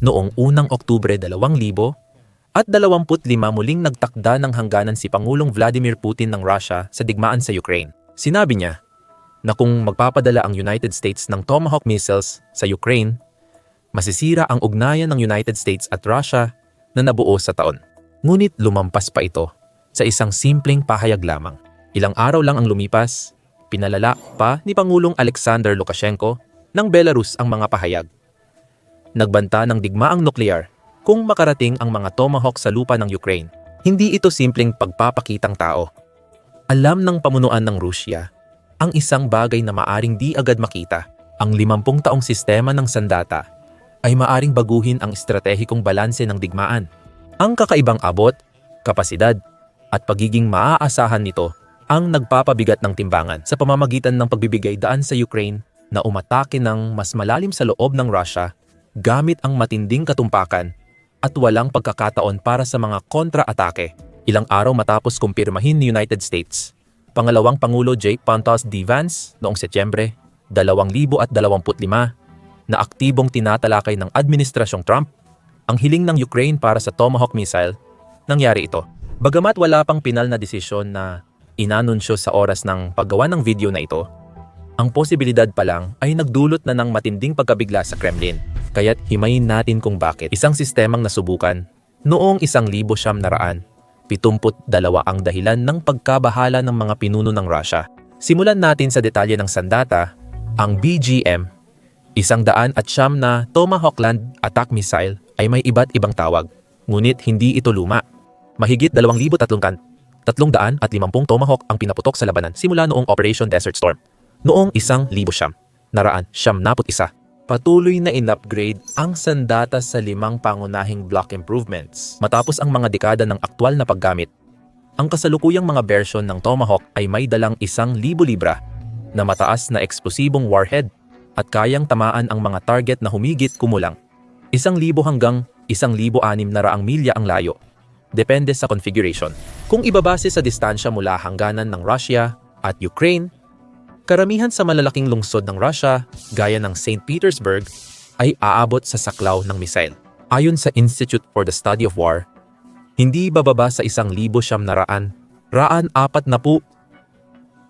Noong unang Oktubre 2025 muling nagtakda ng hangganan si Pangulong Vladimir Putin ng Russia sa digmaan sa Ukraine. Sinabi niya na kung magpapadala ang United States ng Tomahawk missiles sa Ukraine, masisira ang ugnayan ng United States at Russia na nabuo sa taon. Ngunit lumampas pa ito sa isang simpleng pahayag lamang. Ilang araw lang ang lumipas, pinalala pa ni Pangulong Alexander Lukashenko ng Belarus ang mga pahayag. Nagbanta ng digmaang nuklear kung makarating ang mga Tomahawk sa lupa ng Ukraine. Hindi ito simpleng pagpapakitang tao. Alam ng pamunuan ng Rusya ang isang bagay na maaring di agad makita. Ang 50 taong sistema ng sandata ay maaring baguhin ang estratehikong balanse ng digmaan. Ang kakaibang abot, kapasidad, at pagiging maaasahan nito ang nagpapabigat ng timbangan sa pamamagitan ng pagbibigay daan sa Ukraine na umatake ng mas malalim sa loob ng Russia gamit ang matinding katumpakan at walang pagkakataon para sa mga kontra-atake. Ilang araw matapos kumpirmahin ni United States, Pangalawang Pangulo Jake Pontos D. Vance noong Setyembre 2025 na aktibong tinatalakay ng Administrasyong Trump ang hiling ng Ukraine para sa Tomahawk missile, nangyari ito. Bagamat wala pang pinal na desisyon na inanunsyo sa oras ng paggawa ng video na ito, ang posibilidad pa lang ay nagdulot na ng matinding pagkabigla sa Kremlin. Kaya't himayin natin kung bakit isang sistemang nasubukan noong 1972 ang dahilan ng pagkabahala ng mga pinuno ng Russia. Simulan natin sa detalye ng sandata, ang BGM, 109 na Tomahawk Land Attack Missile ay may iba't ibang tawag, ngunit hindi ito luma. Mahigit 2,350 Tomahawk ang pinaputok sa labanan simula noong Operation Desert Storm. Noong 1991, patuloy na in-upgrade ang sandata sa 5 pangunahing block improvements. Matapos ang mga dekada ng aktwal na paggamit, ang kasalukuyang mga version ng Tomahawk ay may dalang 1,000 libra na mataas na eksplosibong warhead at kayang tamaan ang mga target na humigit kumulang 1,000 hanggang 1,600 milya ang layo. Depende sa configuration. Kung ibabase sa distansya mula hangganan ng Russia at Ukraine, karamihan sa malalaking lungsod ng Russia, gaya ng St. Petersburg, ay aabot sa saklaw ng missile. Ayon sa Institute for the Study of War, hindi bababa sa 1,700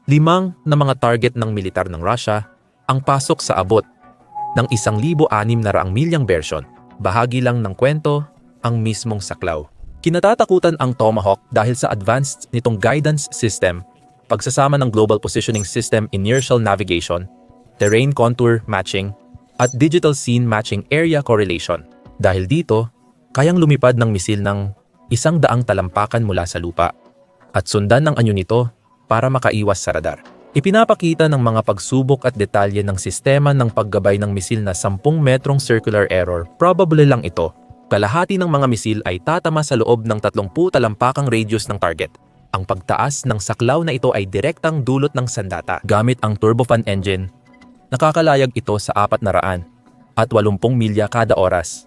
limang na mga target ng militar ng Russia ang pasok sa abot ng 1,600 milyang version. Bahagi lang ng kwento ang mismong saklaw. Kinatatakutan ang Tomahawk dahil sa advanced nitong guidance system, pagsasama ng Global Positioning System Inertial Navigation, Terrain Contour Matching, at Digital Scene Matching Area Correlation. Dahil dito, kayang lumipad ng misil ng 100 talampakan mula sa lupa at sundan ng anyo nito para makaiwas sa radar. Ipinapakita ng mga pagsubok at detalye ng sistema ng paggabay ng misil na 10 metrong circular error. Probable lang ito. Kalahati ng mga misil ay tatama sa loob ng 30 talampakang radius ng target. Ang pagtaas ng saklaw na ito ay direktang dulot ng sandata. Gamit ang turbofan engine, nakakalayag ito sa 400 at 80 milya kada oras.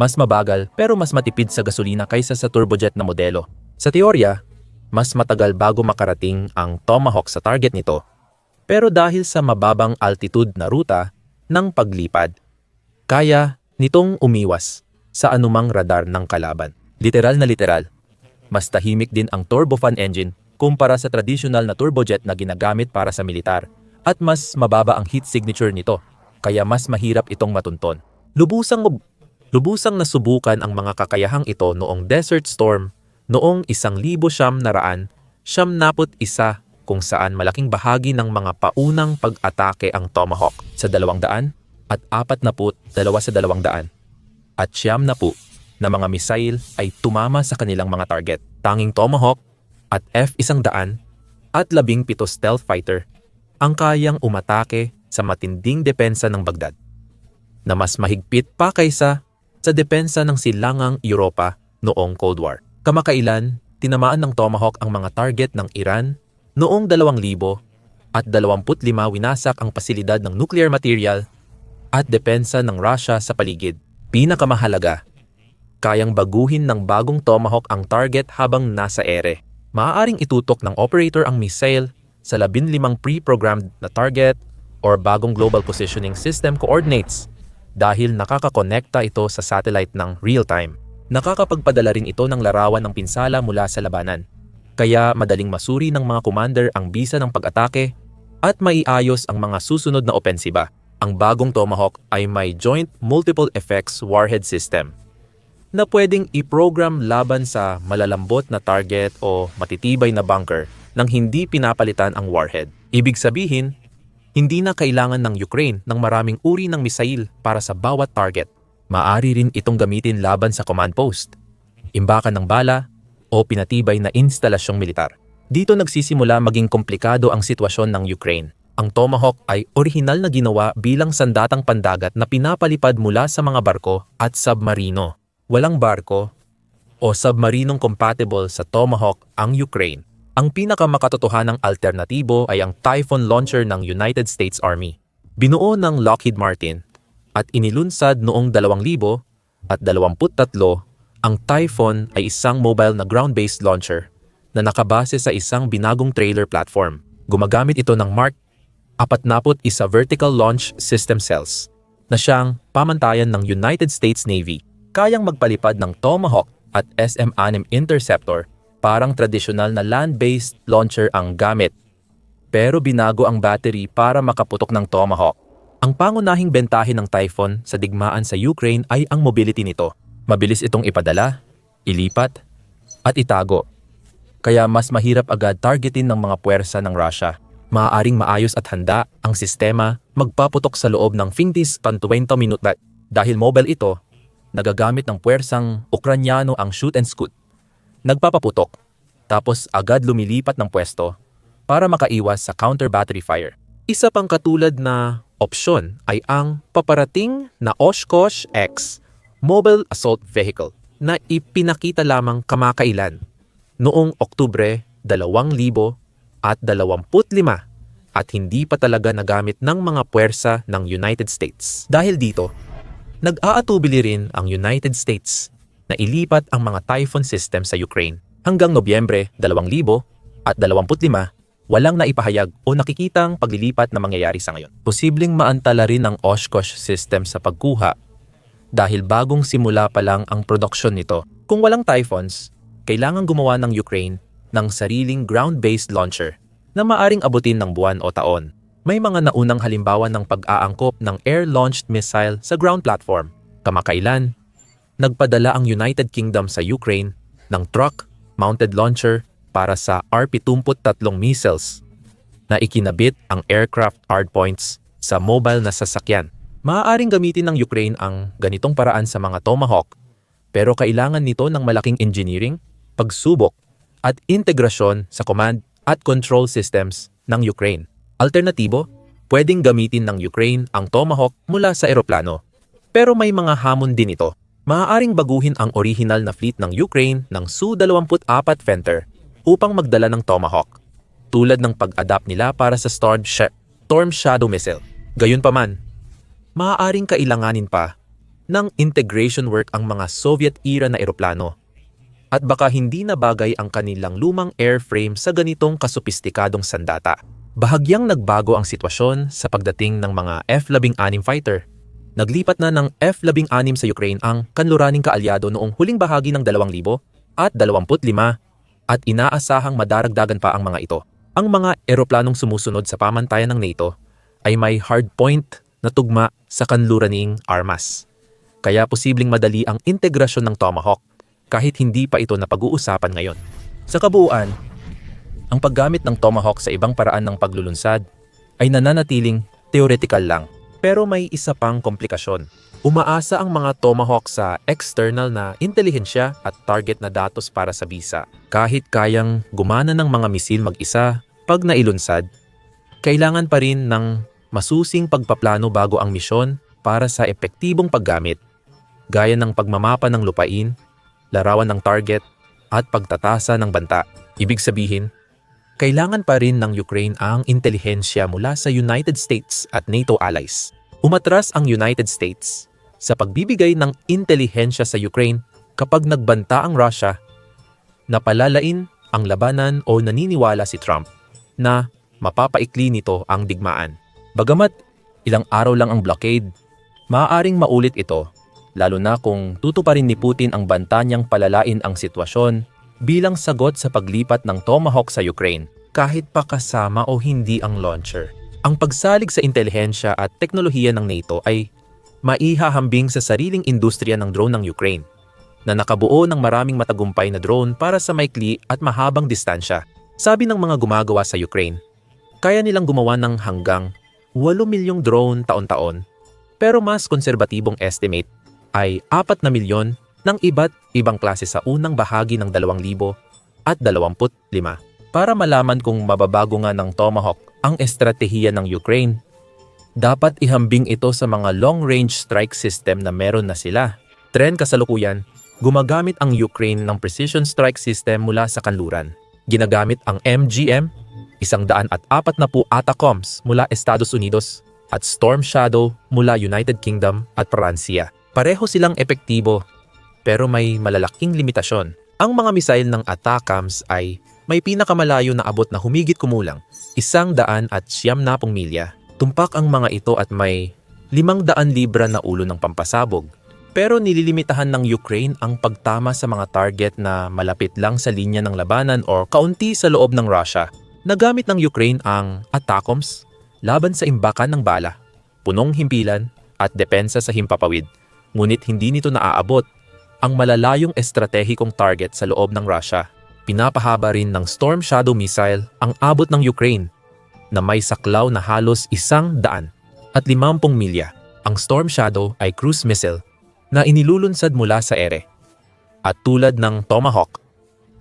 Mas mabagal pero mas matipid sa gasolina kaysa sa turbojet na modelo. Sa teorya, mas matagal bago makarating ang Tomahawk sa target nito. Pero dahil sa mababang altitude na ruta ng paglipad, kaya nitong umiwas sa anumang radar ng kalaban. Literal na literal, mas tahimik din ang turbofan engine kumpara sa traditional na turbojet na ginagamit para sa militar at mas mababa ang heat signature nito, kaya mas mahirap itong matunton. Lubusang nasubukan ang mga kakayahang ito noong Desert Storm noong 1971 kung saan malaking bahagi ng mga paunang pag-atake ang Tomahawk sa 200 at 42 sa 200 at 90 na mga missile ay tumama sa kanilang mga target. Tanging Tomahawk at F-100 at 17 stealth fighter ang kayang umatake sa matinding depensa ng Baghdad na mas mahigpit pa kaysa sa depensa ng silangang Europa noong Cold War. Kamakailan, tinamaan ng Tomahawk ang mga target ng Iran noong 2000 at 25 winasak ang pasilidad ng nuclear material at depensa ng Russia sa paligid. Pinakamahalaga, kayang baguhin ng bagong Tomahawk ang target habang nasa ere. Maaaring itutok ng operator ang missile sa 15 pre-programmed na target or bagong Global Positioning System coordinates dahil nakakakonekta ito sa satellite ng real-time. Nakakapagpadala rin ito ng larawan ng pinsala mula sa labanan. Kaya madaling masuri ng mga commander ang bisa ng pag-atake at maiayos ang mga susunod na opensiba. Ang bagong Tomahawk ay may Joint Multiple Effects Warhead System na pwedeng i-program laban sa malalambot na target o matitibay na bunker nang hindi pinapalitan ang warhead. Ibig sabihin, hindi na kailangan ng Ukraine ng maraming uri ng misail para sa bawat target. Maaari rin itong gamitin laban sa command post, imbakan ng bala o pinatibay na instalasyong militar. Dito nagsisimula maging komplikado ang sitwasyon ng Ukraine. Ang Tomahawk ay orihinal na ginawa bilang sandatang pandagat na pinapalipad mula sa mga barko at submarino. Walang barko o submarinong compatible sa Tomahawk ang Ukraine. Ang pinakamakatotohanang alternatibo ay ang Typhoon launcher ng United States Army. Binuo ng Lockheed Martin at inilunsad noong 2023, ang Typhoon ay isang mobile na ground-based launcher na nakabase sa isang binagong trailer platform. Gumagamit ito ng Mark 41 vertical launch system cells na siyang pamantayan ng United States Navy. Kayang magpalipad ng Tomahawk at SM-6 Interceptor. Parang tradisyonal na land-based launcher ang gamit, pero binago ang battery para makaputok ng Tomahawk. Ang pangunahing bentahe ng Typhoon sa digmaan sa Ukraine ay ang mobility nito. Mabilis itong ipadala, ilipat, at itago. Kaya mas mahirap agad targetin ng mga puwersa ng Russia. Maaaring maayos at handa ang sistema magpaputok sa loob ng 20 minuto. Dahil mobile ito, nagagamit ng puwersang Ukranyano ang shoot and scoot. Nagpapaputok, tapos agad lumilipat ng pwesto para makaiwas sa counter battery fire. Isa pang katulad na opsyon ay ang paparating na Oshkosh X Mobile Assault Vehicle na ipinakita lamang kamakailan noong Oktubre 2025 at hindi pa talaga nagamit ng mga puwersa ng United States. Dahil dito, nag-aatubili rin ang United States na ilipat ang mga Typhoon system sa Ukraine. Hanggang Nobyembre 2025, walang naipahayag o nakikitang paglilipat na mangyayari sa ngayon. Posibleng maantala rin ang Oshkosh system sa pagkuha dahil bagong simula pa lang ang produksyon nito. Kung walang Typhoons, kailangan gumawa ng Ukraine ng sariling ground-based launcher na maaring abutin ng buwan o taon. May mga naunang halimbawa ng pag-aangkop ng air-launched missile sa ground platform. Kamakailan, nagpadala ang United Kingdom sa Ukraine ng truck-mounted launcher para sa RP-23 missiles na ikinabit ang aircraft hardpoints sa mobile na sasakyan. Maaaring gamitin ng Ukraine ang ganitong paraan sa mga Tomahawk, pero kailangan nito ng malaking engineering, pagsubok at integrasyon sa command at control systems ng Ukraine. Alternatibo, pwedeng gamitin ng Ukraine ang Tomahawk mula sa eroplano. Pero may mga hamon din ito. Maaaring baguhin ang orihinal na fleet ng Ukraine ng Su-24 Fenter upang magdala ng Tomahawk, tulad ng pag-adapt nila para sa Storm Shadow missile. Gayunpaman, maaaring kailanganin pa ng integration work ang mga Soviet-era na eroplano at baka hindi na bagay ang kanilang lumang airframe sa ganitong kasopistikadong sandata. Bahagyang nagbago ang sitwasyon sa pagdating ng mga F-16 fighter. Naglipat na ng F-16 sa Ukraine ang kanluraning kaalyado noong huling bahagi ng 2025 at inaasahang madaragdagan pa ang mga ito. Ang mga eroplanong sumusunod sa pamantayan ng NATO ay may hardpoint na tugma sa kanluraning armas. Kaya posibleng madali ang integrasyon ng Tomahawk kahit hindi pa ito napag-uusapan ngayon. Sa kabuuan, ang paggamit ng Tomahawk sa ibang paraan ng paglulunsad ay nananatiling theoretical lang. Pero may isa pang komplikasyon. Umaasa ang mga Tomahawk sa external na intelihensya at target na datos para sa bisa. Kahit kayang gumana ng mga misil mag-isa pag nailunsad, kailangan pa rin ng masusing pagpaplano bago ang misyon para sa epektibong paggamit, gaya ng pagmamapa ng lupain, larawan ng target, at pagtatasa ng banta. Ibig sabihin, kailangan pa rin ng Ukraine ang intelihensya mula sa United States at NATO allies. Umatras ang United States sa pagbibigay ng intelihensya sa Ukraine kapag nagbanta ang Russia na palalain ang labanan o naniniwala si Trump na mapapaikli nito ang digmaan. Bagamat ilang araw lang ang blockade, Maaaring maulit ito, lalo na kung tutuparin ni Putin ang banta niyang palalain ang sitwasyon bilang sagot sa paglipat ng Tomahawk sa Ukraine, kahit pa kasama o hindi ang launcher. Ang pagsalig sa intelihensya at teknolohiya ng NATO ay maihahambing sa sariling industriya ng drone ng Ukraine, na nakabuo ng maraming matagumpay na drone para sa maikli at mahabang distansya. Sabi ng mga gumagawa sa Ukraine, kaya nilang gumawa ng hanggang 8 milyong drone taon-taon, pero mas konserbatibong estimate ay 4 na milyon ng iba't ibang klase sa unang bahagi ng 2025. Para malaman kung mababago nga ng Tomahawk ang estratehiya ng Ukraine, dapat ihambing ito sa mga long-range strike system na meron na sila. Trend kasalukuyan, gumagamit ang Ukraine ng precision strike system mula sa kanluran. Ginagamit ang MGM, 140 ATACMS mula Estados Unidos at Storm Shadow mula United Kingdom at Pransya. Pareho silang epektibo, pero may malalaking limitasyon. Ang mga misail ng ATACMS ay may pinakamalayo na abot na humigit kumulang 190 milya. Tumpak ang mga ito at may 500 libra na ulo ng pampasabog. Pero nililimitahan ng Ukraine ang pagtama sa mga target na malapit lang sa linya ng labanan o kaunti sa loob ng Russia. Nagamit ng Ukraine ang ATACMS laban sa imbakan ng bala, punong himpilan at depensa sa himpapawid. Ngunit hindi nito naaabot ang malalayong estratehikong target sa loob ng Russia. Pinapahaba rin ng Storm Shadow missile ang abot ng Ukraine na may saklaw na halos 150 milya. Ang Storm Shadow ay cruise missile na inilulunsad mula sa ere. At tulad ng Tomahawk,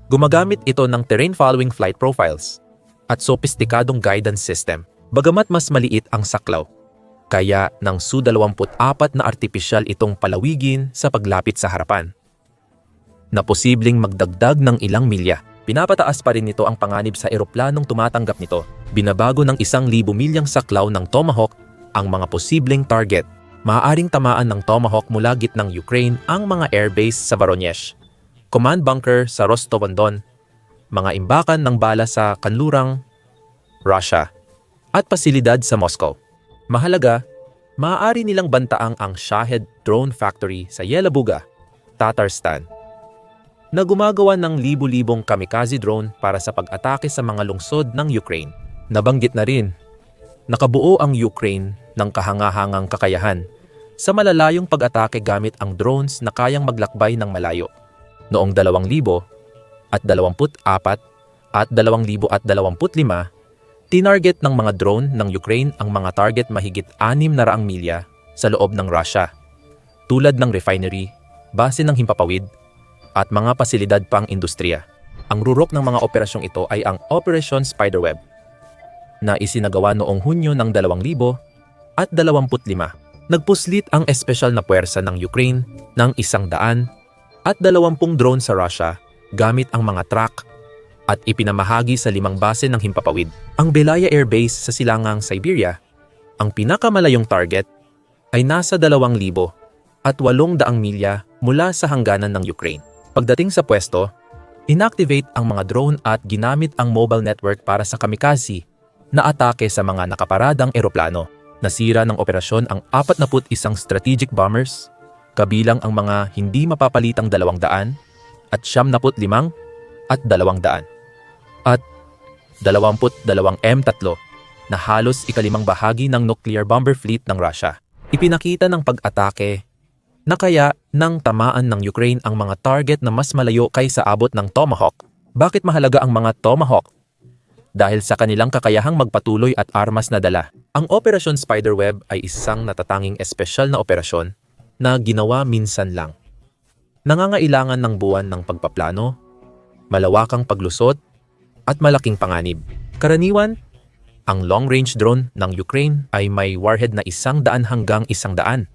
gumagamit ito ng terrain-following flight profiles at sopistikadong guidance system. Bagamat mas maliit ang saklaw, kaya ng Su-24 na artipisyal itong palawigin sa paglapit sa harapan, na posibleng magdagdag ng ilang milya. Pinapataas pa rin nito ang panganib sa eroplanong tumatanggap nito. Binabago ng 1,000 milyang saklaw ng Tomahawk ang mga posibleng target. Maaaring tamaan ng Tomahawk mula gitnang Ukraine ang mga airbase sa Voronezh, command bunker sa Rostov-on-Don, mga imbakan ng bala sa kanlurang Russia, at pasilidad sa Moscow. Mahalaga, maaari nilang bantaang ang Shahed Drone Factory sa Yelabuga, Tatarstan, na gumagawa ng libu-libong kamikaze drone para sa pag-atake sa mga lungsod ng Ukraine. Nabanggit na rin, nakabuo ang Ukraine ng kahangahangang kakayahan sa malalayong pag-atake gamit ang drones na kayang maglakbay ng malayo. Noong 2024 at 2025, tinarget ng mga drone ng Ukraine ang mga target mahigit 600 milya sa loob ng Russia, tulad ng refinery, base ng himpapawid, at mga pasilidad pang industriya. Ang rurok ng mga operasyong ito ay ang Operation Spiderweb, na isinagawa noong Hunyo ng 2025. Nagpuslit ang espesyal na puwersa ng Ukraine ng 120 drone sa Russia gamit ang mga truck at ipinamahagi sa 5 base ng himpapawid. Ang Belaya Air Base sa silangang Siberia, ang pinakamalayong target, ay nasa 2,800 milya mula sa hangganan ng Ukraine. Pagdating sa pwesto, inactivate ang mga drone at ginamit ang mobile network para sa kamikaze na atake sa mga nakaparadang eroplano. Nasira ng operasyon ang 41 strategic bombers, kabilang ang mga hindi mapapalitang 200 at 75 at 200 at 22 M3 na halos ikalimang bahagi ng nuclear bomber fleet ng Russia. Ipinakita ng pag-atake na kaya nang tamaan ng Ukraine ang mga target na mas malayo kaysa abot ng Tomahawk. Bakit mahalaga ang mga Tomahawk? Dahil sa kanilang kakayahang magpatuloy at armas na dala. Ang Operation Spiderweb ay isang natatanging espesyal na operasyon na ginawa minsan lang. Nangangailangan ng buwan ng pagpaplano, malawakang paglusot, at malaking panganib. Karaniwan, ang long-range drone ng Ukraine ay may warhead na 100 hanggang 100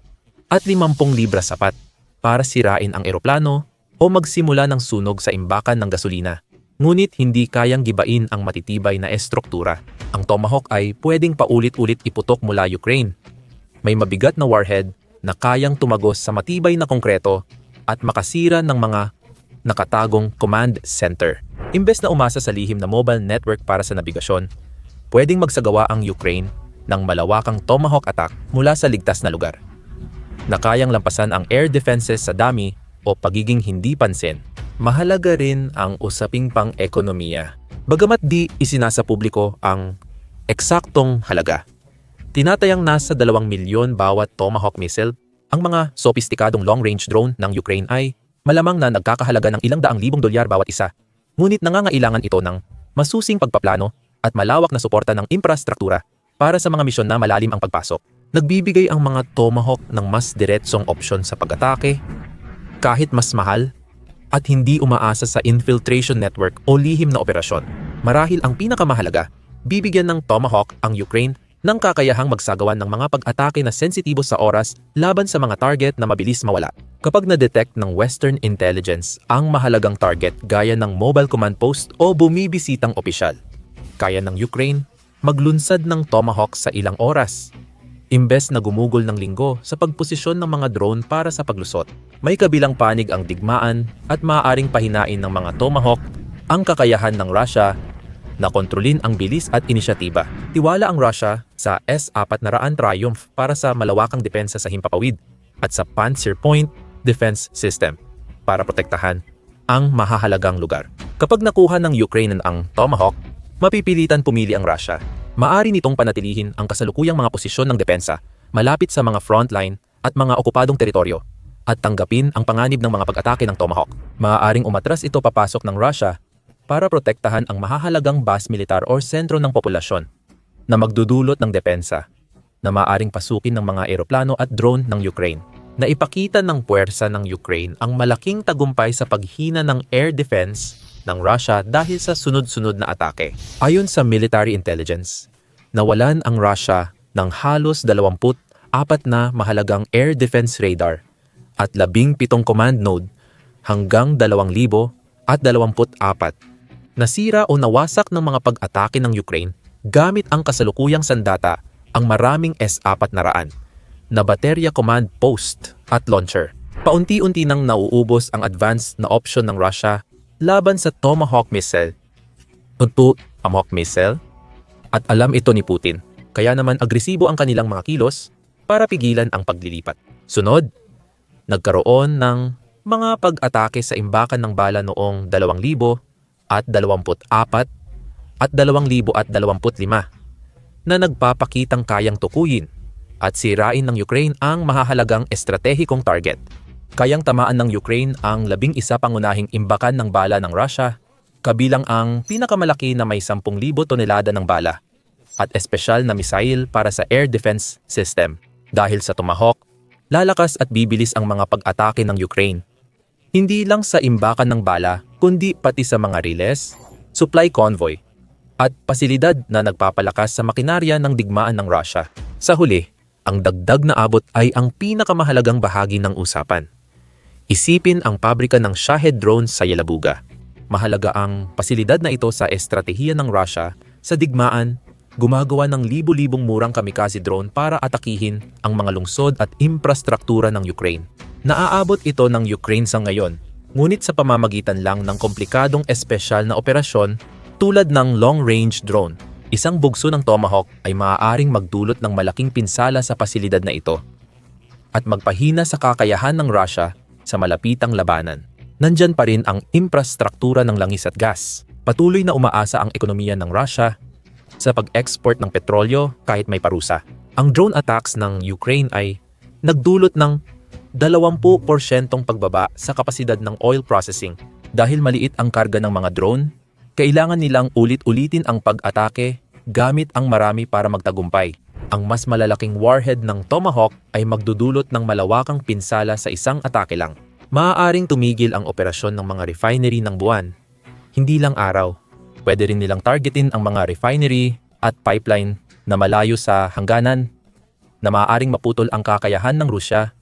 at 50 libra sapat para sirain ang eroplano o magsimula ng sunog sa imbakan ng gasolina. Ngunit hindi kayang gibain ang matitibay na estruktura. Ang Tomahawk ay pwedeng paulit-ulit iputok mula Ukraine. May mabigat na warhead na kayang tumagos sa matibay na konkreto at makasira ng mga nakatagong command center. Imbes na umasa sa lihim na mobile network para sa nabigasyon, pwedeng magsagawa ang Ukraine ng malawakang Tomahawk attack mula sa ligtas na lugar. na kayang lampasan ang air defenses sa dami o pagiging hindi pansin. Mahalaga rin ang usaping pang-ekonomiya. Bagamat di isinasa publiko ang eksaktong halaga. Tinatayang nasa 2 milyon bawat Tomahawk missile, ang mga sopistikadong long-range drone ng Ukraine ay malamang na nagkakahalaga ng ilang daang libong dolyar bawat isa. Ngunit nangangailangan ito ng masusing pagpaplano at malawak na suporta ng infrastruktura para sa mga misyon na malalim ang pagpasok. Nagbibigay ang mga Tomahawk ng mas diretsong opsyon sa pag-atake, kahit mas mahal, at hindi umaasa sa infiltration network o lihim na operasyon. Marahil ang pinakamahalaga, bibigyan ng Tomahawk ang Ukraine ng kakayahang magsagawa ng mga pag-atake na sensitibo sa oras laban sa mga target na mabilis mawala. Kapag na-detect ng Western intelligence ang mahalagang target gaya ng mobile command post o bumibisitang opisyal, kaya ng Ukraine maglunsad ng Tomahawk sa ilang oras, imbes na gumugol ng linggo sa pagposisyon ng mga drone para sa paglusot. May kabilang panig ang digmaan at maaaring pahinain ng mga Tomahawk ang kakayahan ng Russia na kontrolin ang bilis at inisyatiba. Tiwala ang Russia sa S-400 Triumph para sa malawakang depensa sa himpapawid at sa Panzer Point defense system para protektahan ang mahahalagang lugar. Kapag nakuha ng Ukraine ang Tomahawk, mapipilitan pumili ang Russia. Maari nitong panatilihin ang kasalukuyang mga posisyon ng depensa malapit sa mga frontline at mga okupadong teritoryo at tanggapin ang panganib ng mga pag-atake ng Tomahawk. Maaaring umatras ito papasok ng Russia para protektahan ang mahahalagang base militar o sentro ng populasyon na magdudulot ng depensa na maaaring pasukin ng mga eroplano at drone ng Ukraine. Naipakita ng puwersa ng Ukraine ang malaking tagumpay sa paghina ng air defense ng Russia dahil sa sunod-sunod na atake. Ayon sa military intelligence, nawalan ang Russia ng halos 24 na mahalagang air defense radar at 17 command node hanggang 2,024. Nasira o nawasak ng mga pag-atake ng Ukraine gamit ang kasalukuyang sandata ang maraming S-400 na baterya command post at launcher. Paunti-unti nang nauubos ang advanced na option ng Russia laban sa Tomahawk missile. Tomahawk missile? At alam ito ni Putin, kaya naman agresibo ang kanilang mga kilos para pigilan ang paglilipat. Sunod, nagkaroon ng mga pag-atake sa imbakan ng bala noong 2024 at 2025 na nagpapakitang kayang tukuyin at sirain ng Ukraine ang mahahalagang estratehikong target. Kayang tamaan ng Ukraine ang 11 pangunahing imbakan ng bala ng Russia, kabilang ang pinakamalaki na may 10,000 tonelada ng bala at espesyal na missile para sa air defense system. Dahil sa Tomahawk, lalakas at bibilis ang mga pag-atake ng Ukraine. Hindi lang sa imbakan ng bala, kundi pati sa mga riles, supply convoy, at pasilidad na nagpapalakas sa makinarya ng digmaan ng Russia. Sa huli, ang dagdag na abot ay ang pinakamahalagang bahagi ng usapan. Isipin ang pabrika ng Shahed drones sa Yelabuga. Mahalaga ang pasilidad na ito sa estratehiya ng Russia sa digmaan, gumagawa ng libu-libong murang kamikaze drone para atakihin ang mga lungsod at infrastruktura ng Ukraine. Naaabot ito ng Ukraine sa ngayon, ngunit sa pamamagitan lang ng komplikadong espesyal na operasyon tulad ng long-range drone. Isang bugso ng Tomahawk ay maaaring magdulot ng malaking pinsala sa pasilidad na ito at magpahina sa kakayahan ng Russia sa malapitang labanan. Nandyan pa rin ang infrastruktura ng langis at gas. Patuloy na umaasa ang ekonomiya ng Russia sa pag-export ng petrolyo kahit may parusa. Ang drone attacks ng Ukraine ay nagdulot ng 20% pagbaba sa kapasidad ng oil processing. Dahil maliit ang karga ng mga drone, kailangan nilang ulit-ulitin ang pag-atake gamit ang marami para magtagumpay. Ang mas malalaking warhead ng Tomahawk ay magdudulot ng malawakang pinsala sa isang atake lang. Maaaring tumigil ang operasyon ng mga refinery ng buwan, hindi lang araw. Pwede rin nilang targetin ang mga refinery at pipeline na malayo sa hangganan na maaaring maputol ang kakayahan ng Rusya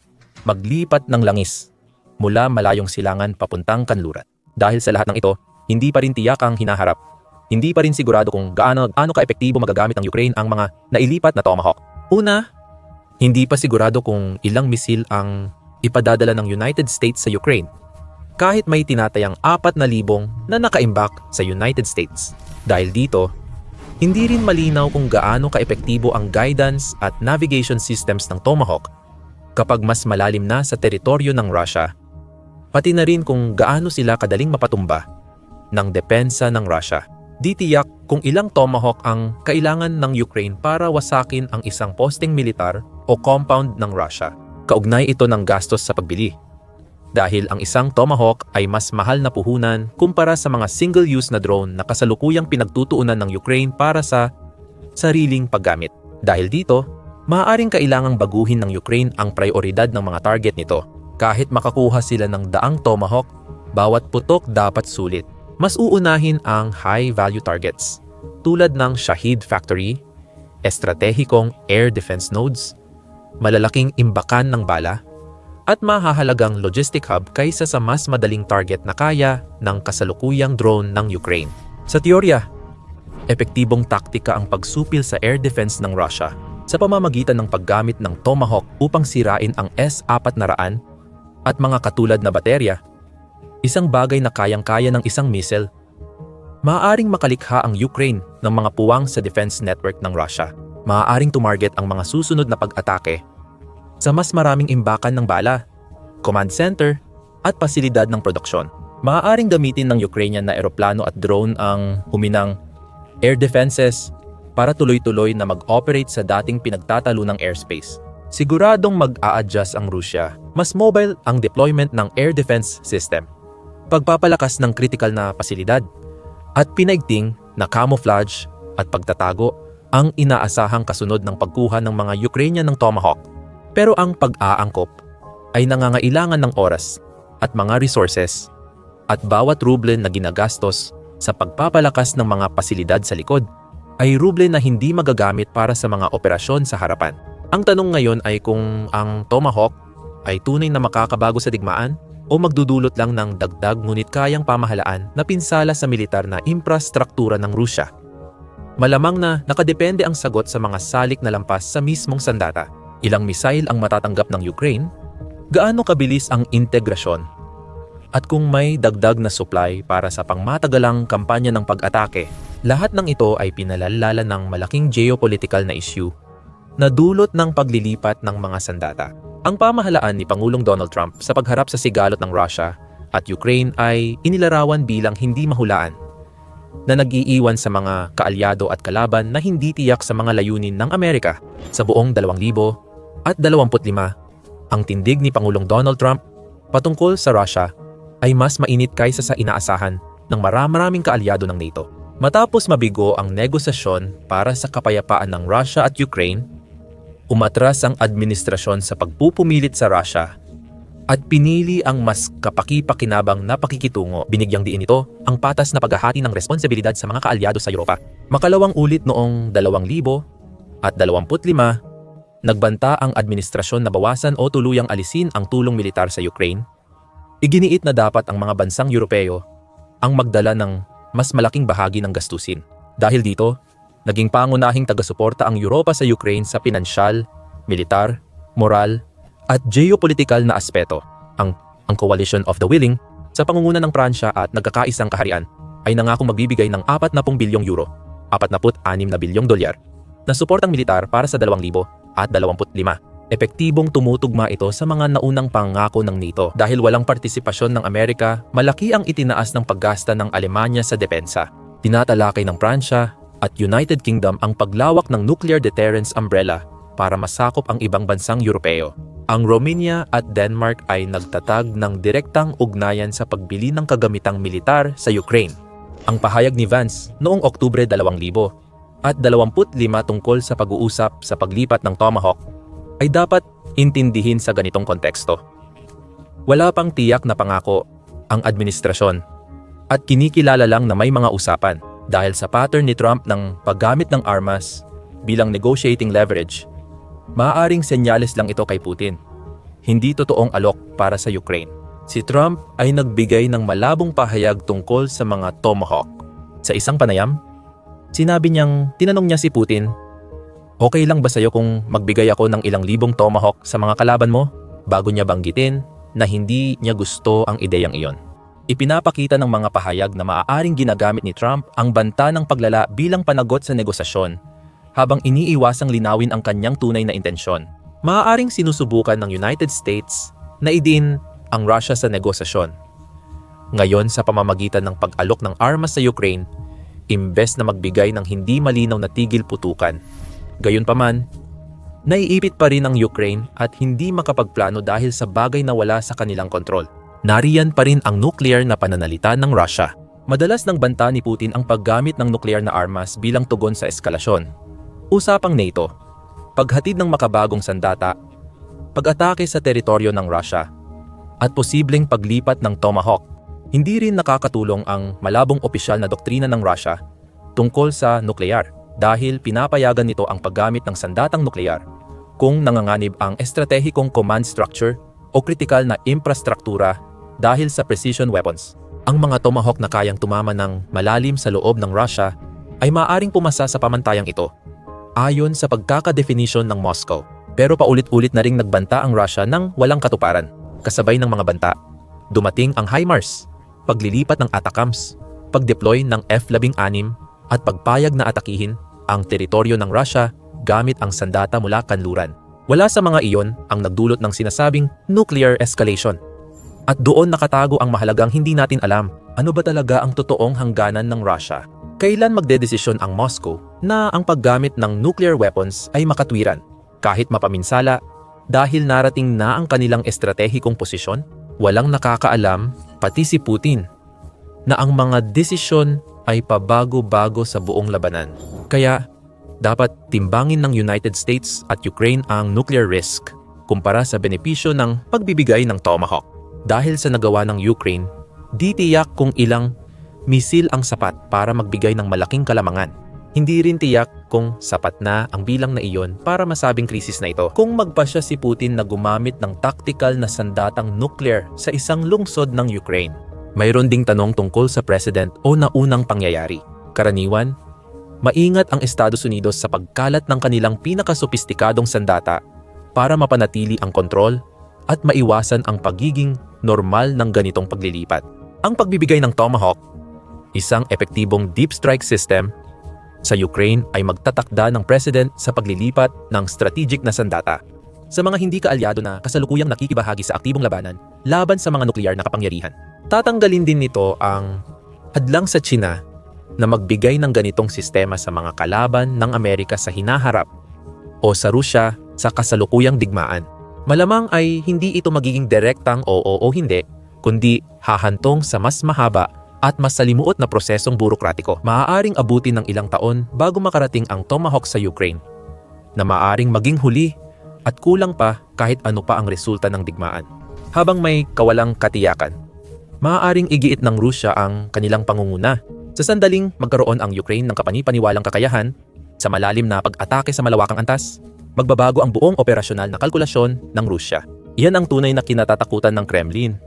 maglipat ng langis mula malayong silangan papuntang kanluran. Dahil sa lahat ng ito, hindi pa rin tiyak ang hinaharap. Hindi pa rin sigurado kung gaano kaepektibo magagamit ng Ukraine ang mga nailipat na Tomahawk. Una, hindi pa sigurado kung ilang misil ang ipadadala ng United States sa Ukraine, kahit may tinatayang 4,000 na nakaimbak sa United States. Dahil dito, hindi rin malinaw kung gaano kaepektibo ang guidance at navigation systems ng Tomahawk kapag mas malalim na sa teritoryo ng Russia, pati na rin kung gaano sila kadaling mapatumba ng depensa ng Russia. Di tiyak kung ilang Tomahawk ang kailangan ng Ukraine para wasakin ang isang posting militar o compound ng Russia. Kaugnay ito ng gastos sa pagbili. Dahil ang isang Tomahawk ay mas mahal na puhunan kumpara sa mga single-use na drone na kasalukuyang pinagtutuunan ng Ukraine para sa sariling paggamit. Dahil dito, maaaring kailangang baguhin ng Ukraine ang prioridad ng mga target nito. Kahit makakuha sila ng daang Tomahawk, bawat putok dapat sulit. Mas uunahin ang high-value targets tulad ng Shahid Factory, estratehikong air defense nodes, malalaking imbakan ng bala, at mahahalagang logistic hub kaysa sa mas madaling target na kaya ng kasalukuyang drone ng Ukraine. Sa teorya, epektibong taktika ang pagsupil sa air defense ng Russia sa pamamagitan ng paggamit ng Tomahawk upang sirain ang S-400 at mga katulad na baterya, isang bagay na kayang-kaya ng isang missile. Maaaring makalikha ang Ukraine ng mga puwang sa defense network ng Russia. Maaaring tumarget ang mga susunod na pag-atake sa mas maraming imbakan ng bala, command center, at pasilidad ng produksyon. Maaaring gamitin ng Ukrainian na eroplano at drone ang huminang air defenses para tuloy-tuloy na mag-operate sa dating pinagtatalunang airspace. Siguradong mag-a-adjust ang Russia. Mas mobile ang deployment ng air defense system, pagpapalakas ng critical na pasilidad, at pinaigting na camouflage at pagtatago ang inaasahang kasunod ng pagkuha ng mga Ukrainian ng Tomahawk. Pero ang pag-aangkop ay nangangailangan ng oras at mga resources, at bawat ruble na ginagastos sa pagpapalakas ng mga pasilidad sa likod ay ruble na hindi magagamit para sa mga operasyon sa harapan. Ang tanong ngayon ay kung ang Tomahawk ay tunay na makakabago sa digmaan o magdudulot lang ng dagdag ngunit kayang pamahalaan na pinsala sa militar na infrastruktura ng Rusya. Malamang na nakadepende ang sagot sa mga salik na lampas sa mismong sandata. Ilang missile ang matatanggap ng Ukraine, gaano kabilis ang integrasyon, at kung may dagdag na supply para sa pangmatagalang kampanya ng pag-atake. Lahat ng ito ay pinalalala ng malaking geopolitical na issue na dulot ng paglilipat ng mga sandata. Ang pamahalaan ni Pangulong Donald Trump sa pagharap sa sigalot ng Russia at Ukraine ay inilarawan bilang hindi mahulaan, na nag-iiwan sa mga kaalyado at kalaban na hindi tiyak sa mga layunin ng Amerika. Sa buong 2025, ang tindig ni Pangulong Donald Trump patungkol sa Russia ay mas mainit kaysa sa inaasahan ng maraming kaalyado ng NATO. Matapos mabigo ang negosasyon para sa kapayapaan ng Russia at Ukraine, umatras ang administrasyon sa pagpupumilit sa Russia at pinili ang mas kapaki-pakinabang na pakikitungo. Binigyang diin ito ang patas na paghahati ng responsibilidad sa mga kaalyado sa Europa. Makalawang ulit noong 2025, nagbanta ang administrasyon na bawasan o tuluyang alisin ang tulong militar sa Ukraine. Iginiit na dapat ang mga bansang Europeo ang magdala ng mas malaking bahagi ng gastusin. Dahil dito, naging pangunahing taga-suporta ang Europa sa Ukraine sa pinansyal, militar, moral, at geopolitikal na aspeto. Ang Coalition of the Willing sa pangunguna ng Pransya at nagkakaisang kaharian ay nangakong magbibigay ng 40 bilyong euro, 46 na bilyong dolyar, na suportang militar para sa 2025. Epektibong tumutugma ito sa mga naunang pangako ng NATO. Dahil walang partisipasyon ng Amerika, malaki ang itinaas ng paggasta ng Alemanya sa depensa. Tinatalakay ng Pransya at United Kingdom ang paglawak ng nuclear deterrence umbrella para masakop ang ibang bansang Europeo. Ang Romania at Denmark ay nagtatag ng direktang ugnayan sa pagbili ng kagamitang militar sa Ukraine. Ang pahayag ni Vance noong Oktubre 2025 tungkol sa pag-uusap sa paglipat ng Tomahawk ay dapat intindihin sa ganitong konteksto. Wala pang tiyak na pangako ang administrasyon at kinikilala lang na may mga usapan dahil sa pattern ni Trump ng paggamit ng armas bilang negotiating leverage. Maaaring senyales lang ito kay Putin, hindi totoong alok para sa Ukraine. Si Trump ay nagbigay ng malabong pahayag tungkol sa mga Tomahawk. Sa isang panayam, tinanong niya si Putin, "Okay lang ba sa'yo kung magbigay ako ng ilang libong Tomahawk sa mga kalaban mo?" Bago niya banggitin na hindi niya gusto ang ideyang iyon. Ipinapakita ng mga pahayag na maaaring ginagamit ni Trump ang banta ng paglala bilang panagot sa negosasyon, habang iniiwasang linawin ang kanyang tunay na intensyon. Maaaring sinusubukan ng United States na idiin ang Russia sa negosasyon. Ngayon sa pamamagitan ng pag-alok ng armas sa Ukraine, imbes na magbigay ng hindi malinaw na tigil putukan. Gayunpaman, naiipit pa rin ang Ukraine at hindi makapagplano dahil sa bagay na wala sa kanilang kontrol. Nariyan pa rin ang nuclear na pananalita ng Russia. Madalas nang banta ni Putin ang paggamit ng nuclear na armas bilang tugon sa eskalasyon. Usapang NATO, paghatid ng makabagong sandata, pag-atake sa teritoryo ng Russia, at posibleng paglipat ng Tomahawk. Hindi rin nakakatulong ang malabong opisyal na doktrina ng Russia tungkol sa nuklear dahil pinapayagan nito ang paggamit ng sandatang nuklear kung nanganganib ang estratehikong command structure o kritikal na infrastruktura dahil sa precision weapons. Ang mga Tomahawk na kayang tumama ng malalim sa loob ng Russia ay maaaring pumasa sa pamantayang ito, ayon sa pagkakadefinisyon ng Moscow. Pero paulit-ulit na ring nagbanta ang Russia ng walang katuparan. Kasabay ng mga banta, dumating ang HIMARS, paglilipat ng ATACMS, pag-deploy ng F-16 at pagpayag na atakihin ang teritoryo ng Russia gamit ang sandata mula kanluran. Wala sa mga iyon ang nagdulot ng sinasabing nuclear escalation. At doon nakatago ang mahalagang hindi natin alam, ano ba talaga ang totoong hangganan ng Russia? Kailan magdedesisyon ang Moscow na ang paggamit ng nuclear weapons ay makatwiran? Kahit mapaminsala, dahil narating na ang kanilang estratehikong posisyon, walang nakakaalam, pati si Putin, na ang mga desisyon ay pabago-bago sa buong labanan. Kaya, dapat timbangin ng United States at Ukraine ang nuclear risk kumpara sa benepisyo ng pagbibigay ng Tomahawk. Dahil sa nagawa ng Ukraine, di tiyak kung ilang misil ang sapat para magbigay ng malaking kalamangan. Hindi rin tiyak kung sapat na ang bilang na iyon para masabing krisis na ito. Kung magpasya si Putin na gumamit ng tactical na sandatang nuclear sa isang lungsod ng Ukraine. Mayroon ding tanong tungkol sa president o naunang pangyayari. Karaniwan, maingat ang Estados Unidos sa pagkalat ng kanilang pinakasopistikadong sandata para mapanatili ang kontrol at maiwasan ang pagiging normal ng ganitong paglilipat. Ang pagbibigay ng Tomahawk, isang epektibong deep strike system, sa Ukraine ay magtatakda ng president sa paglilipat ng strategic na sandata sa mga hindi kaalyado na kasalukuyang nakikibahagi sa aktibong labanan laban sa mga nuklear na kapangyarihan. Tatanggalin din nito ang hadlang sa China na magbigay ng ganitong sistema sa mga kalaban ng Amerika sa hinaharap o sa Rusya sa kasalukuyang digmaan. Malamang ay hindi ito magiging direktang oo o hindi, kundi hahantong sa mas mahaba at mas salimuot na prosesong burokratiko. Maaaring abutin ng ilang taon bago makarating ang Tomahawk sa Ukraine, na maaaring maging huli at kulang pa kahit ano pa ang resulta ng digmaan. Habang may kawalang katiyakan, maaaring igiit ng Rusya ang kanilang pangunguna. Sa sandaling magkaroon ang Ukraine ng kapani-paniwalang kakayahan sa malalim na pag-atake sa malawakang antas, magbabago ang buong operasyonal na kalkulasyon ng Rusya. Iyan ang tunay na kinatatakutan ng Kremlin,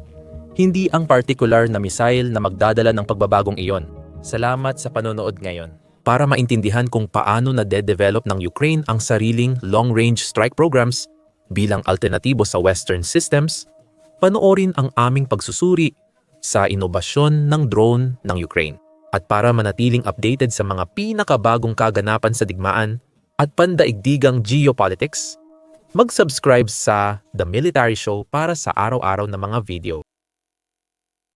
hindi ang particular na missile na magdadala ng pagbabagong iyon. Salamat sa panonood ngayon. Para maintindihan kung paano na-develop ng Ukraine ang sariling long-range strike programs bilang alternatibo sa Western systems, panoorin ang aming pagsusuri sa inobasyon ng drone ng Ukraine. At para manatiling updated sa mga pinakabagong kaganapan sa digmaan at pandaigdigang geopolitics, mag-subscribe sa The Military Show para sa araw-araw na mga video.